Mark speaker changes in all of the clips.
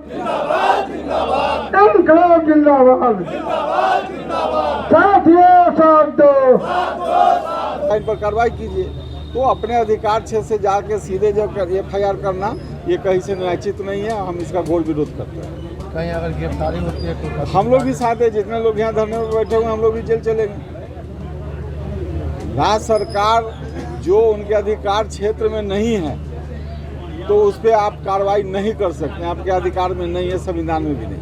Speaker 1: जिंदाबाद जिंदाबाद
Speaker 2: इनकलाब जिंदाबाद साथियों साथ दो।
Speaker 3: इन पर कार्रवाई कीजिए। तो अपने अधिकार क्षेत्र से जाके सीधे जब FIR करना ये कहीं से न्यायोचित नहीं है। हम इसका घोर विरोध करते हैं।
Speaker 4: कहीं अगर गिरफ्तारी होती है तो
Speaker 3: हम लोग भी साथ हैं, जितने लोग यहाँ धरने में बैठे हुए हम लोग भी जेल चलेंगे। राज्य सरकार जो उनके अधिकार क्षेत्र में नहीं है तो उस पर आप कार्रवाई नहीं कर सकते, आपके अधिकार में नहीं है, संविधान में भी नहीं।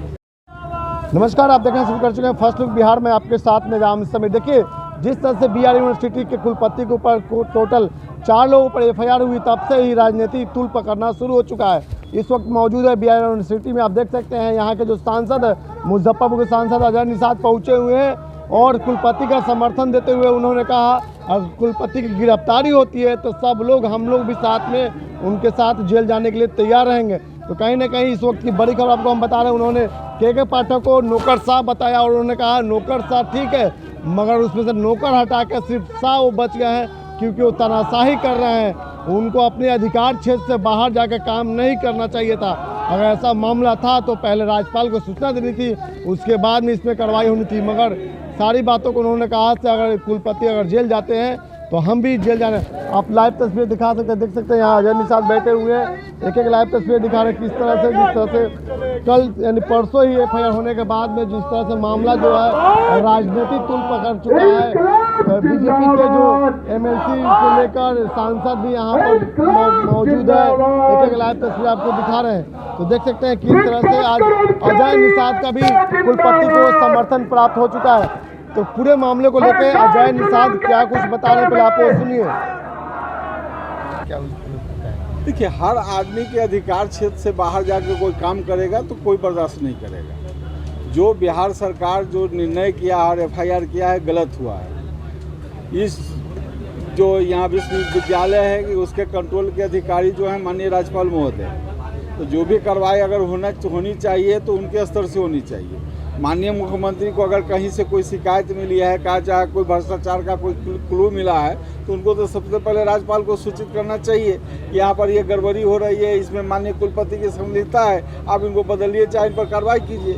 Speaker 4: नमस्कार, आप देखना शुरू कर चुके हैं फर्स्ट लुक बिहार में। आपके साथ में राम समय। देखिए, जिस तरह से BR यूनिवर्सिटी के कुलपति के ऊपर टोटल 4 लोगों पर FIR हुई, तब से ही राजनीति तूल पकड़ना शुरू हो चुका है। इस वक्त मौजूद है BR यूनिवर्सिटी में। आप देख सकते हैं यहाँ के जो सांसद है, मुजफ्फरपुर के सांसद अजय निषाद पहुँचे हुए हैं और कुलपति का समर्थन देते हुए उन्होंने कहा अगर कुलपति की गिरफ्तारी होती है तो सब लोग, हम लोग भी साथ में उनके साथ जेल जाने के लिए तैयार रहेंगे। तो कहीं ना कहीं इस वक्त की बड़ी खबर आपको हम बता रहे हैं। उन्होंने KK पाठक को नौकरशाह बताया और उन्होंने कहा नौकरशाह ठीक है, मगर उसमें से नौकर हटा के सिर्फ शाह वो बच गए हैं क्योंकि वो तानाशाही कर रहे हैं। उनको अपने अधिकार क्षेत्र से बाहर जाकर काम नहीं करना चाहिए था। अगर ऐसा मामला था तो पहले राज्यपाल को सूचना देनी थी, उसके बाद में इसमें कार्रवाई होनी थी। मगर सारी बातों को उन्होंने कहा कि अगर कुलपति अगर जेल जाते हैं तो हम भी जेल जाने। आप लाइव तस्वीर दिखा सकते हैं, देख सकते हैं यहाँ अजय निषाद बैठे हुए हैं। एक लाइव तस्वीर दिखा रहे हैं किस तरह से, जिस तरह से कल यानी परसों ही FIR होने के बाद में जिस तरह से मामला जो है राजनीति तूल पकड़ चुका है। BJP के जो MLC से लेकर सांसद भी यहाँ पर मौजूद है। एक लाइव तस्वीर आपको दिखा रहे हैं, तो देख सकते हैं किस तरह से आज अजय निषाद का भी कुलपति को समर्थन प्राप्त हो चुका है। तो पूरे मामले को लेकर अजय निषाद क्या कुछ बता रहे हैं, पहले आप वो सुनिए।
Speaker 3: देखिए, हर आदमी के अधिकार क्षेत्र से बाहर जाकर कोई काम करेगा तो कोई बर्दाश्त नहीं करेगा। जो बिहार सरकार जो निर्णय किया और FIR किया है गलत हुआ है। इस जो यहाँ विश्वविद्यालय है कि उसके कंट्रोल के अधिकारी जो है माननीय राज्यपाल महोदय, तो जो भी कार्रवाई अगर होनी चाहिए तो उनके स्तर से होनी चाहिए। माननीय मुख्यमंत्री को अगर कहीं से कोई शिकायत मिली है, कहा चाहे कोई भ्रष्टाचार का कोई क्लू मिला है तो उनको तो सबसे पहले राज्यपाल को सूचित करना चाहिए कि यहाँ पर ये गड़बड़ी हो रही है, इसमें माननीय कुलपति की संलिप्तता है, आप इनको बदलिए, चाहे इन पर कार्रवाई कीजिए।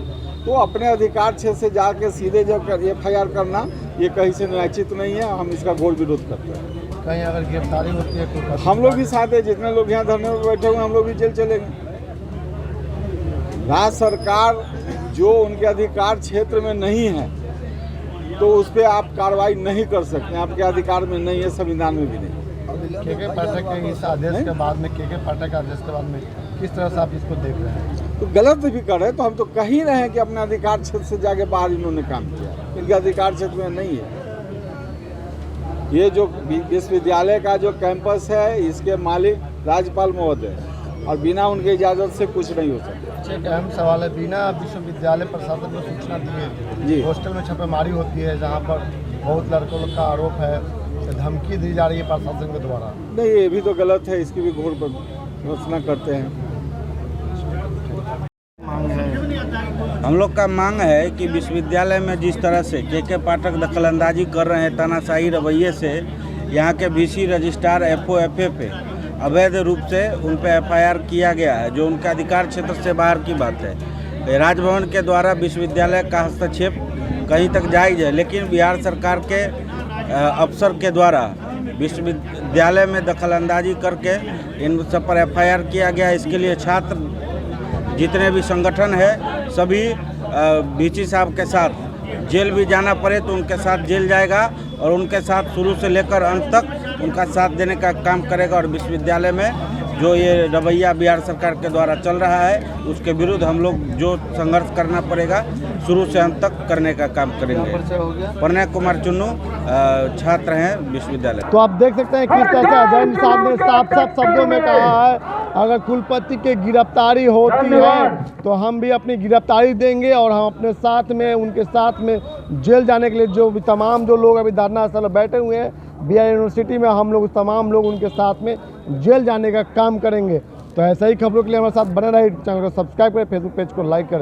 Speaker 3: तो अपने अधिकार क्षेत्र से जाके सीधे जब FIR करना ये कहीं से न्यायोचित नहीं है। हम इसका घोर विरोध करते हैं।
Speaker 4: कहीं अगर गिरफ्तारी होती है तो
Speaker 3: हम लोग भी साथ हैं, जितने लोग यहाँ धरने में बैठे हुए हम लोग भी जेल चलेंगे। राज्य सरकार जो उनके अधिकार क्षेत्र में नहीं है तो उस पर आप कार्रवाई नहीं कर सकते, आपके अधिकार में नहीं है, संविधान में भी नहीं।
Speaker 4: KK पाठक के इस आदेश के बाद में, KK पाठक के आदेश के बाद में किस तरह से आप इसको देख रहे हैं?
Speaker 3: तो गलत भी कर रहे हैं तो हम तो कह ही रहे हैं कि अपने अधिकार क्षेत्र से जाके बाहर इन्होंने काम किया, इनके अधिकार क्षेत्र में नहीं है। ये जो विश्वविद्यालय का जो कैंपस है इसके मालिक राज्यपाल महोदय और बिना उनके इजाज़त से कुछ नहीं हो सकता।
Speaker 4: एक अहम सवाल है, बिना विश्वविद्यालय प्रशासन को सूचना दिए हॉस्टल में छापेमारी होती है जहां पर बहुत लड़कों का आरोप है, धमकी दी जा रही है प्रशासन के द्वारा।
Speaker 3: नहीं, ये भी तो गलत है, इसकी भी घोर भर्त्सना करते हैं।
Speaker 5: हम लोग का मांग है कि विश्वविद्यालय में जिस तरह से KK पाठक दखलंदाजी कर रहे हैं, तानाशाही रवैये से यहाँ के VC रजिस्ट्रार FOFA पे अवैध रूप से उन पर FIR किया गया है, जो उनका अधिकार क्षेत्र से बाहर की बात है। राजभवन के द्वारा विश्वविद्यालय का हस्तक्षेप कहीं तक जायज़ है, लेकिन बिहार सरकार के अफसर के द्वारा विश्वविद्यालय में दखलंदाजी करके इन सब पर FIR किया गया। इसके लिए छात्र जितने भी संगठन है सभी VC साहब के साथ जेल भी जाना पड़े तो उनके साथ जेल जाएगा और उनके साथ शुरू से लेकर अंत तक उनका साथ देने का काम करेगा। और विश्वविद्यालय में जो ये रवैया बिहार सरकार के द्वारा चल रहा है उसके विरुद्ध हम लोग जो संघर्ष करना पड़ेगा शुरू से अंत तक करने का काम करेंगे। प्रणय कुमार चुन्नू छात्र हैं विश्वविद्यालय।
Speaker 4: तो आप देख सकते हैं किस तरह से अजय निषाद ने साफ साफ शब्दों में कहा है अगर कुलपति की गिरफ्तारी होती है तो हम भी अपनी गिरफ्तारी देंगे और हम अपने साथ में उनके साथ में जेल जाने के लिए जो भी तमाम जो लोग अभी धरना स्थल बैठे हुए हैं BR यूनिवर्सिटी में, हम लोग तमाम लोग उनके साथ में जेल जाने का काम करेंगे। तो ऐसा ही खबरों के लिए हमारे साथ बने रहे। चैनल को सब्सक्राइब करें, फेसबुक पेज को लाइक करें।